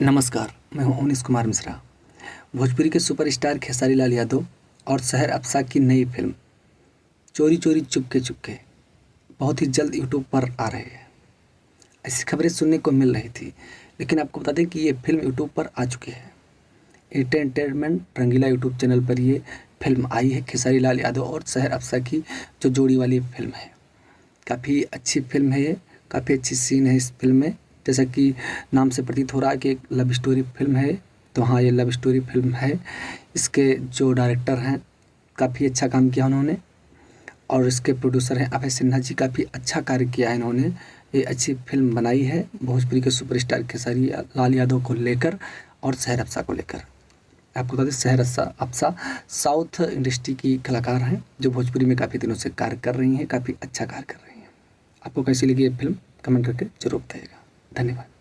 नमस्कार, मैं हूं अवनीश कुमार मिश्रा। भोजपुरी के सुपरस्टार खेसारी लाल यादव और शहर अब्सा की नई फिल्म चोरी चोरी चुपके चुपके बहुत ही जल्द यूट्यूब पर आ रही है। ऐसी खबरें सुनने को मिल रही थी, लेकिन आपको बता दें कि ये फिल्म यूट्यूब पर आ चुकी है। एंटरटेनमेंट रंगीला यूट्यूब चैनल पर ये फिल्म आई है। खेसारी लाल यादव और शहर अब्सा की जो जोड़ी वाली फिल्म है, काफ़ी अच्छी फिल्म है। ये काफ़ी अच्छी सीन है इस फिल्म में, जैसा कि नाम से प्रतीत हो रहा है कि एक लव स्टोरी फिल्म है। तो हाँ, ये लव स्टोरी फिल्म है। इसके जो डायरेक्टर हैं, काफ़ी अच्छा काम किया उन्होंने, और इसके प्रोड्यूसर हैं अभय सिन्हा जी। काफ़ी अच्छा कार्य किया है इन्होंने। ये अच्छी फिल्म बनाई है भोजपुरी के सुपरस्टार खेसारी लाल यादव को लेकर और शहर अब्सा को लेकर। आपको बता दें, शहर अब्सा साउथ इंडस्ट्री की कलाकार हैं जो भोजपुरी में काफ़ी दिनों से कार्य कर रही हैं, काफ़ी अच्छा कार्य कर रही हैं। आपको कैसी लगी ये फिल्म, कमेंट करके जरूर बताइएगा। धन्यवाद।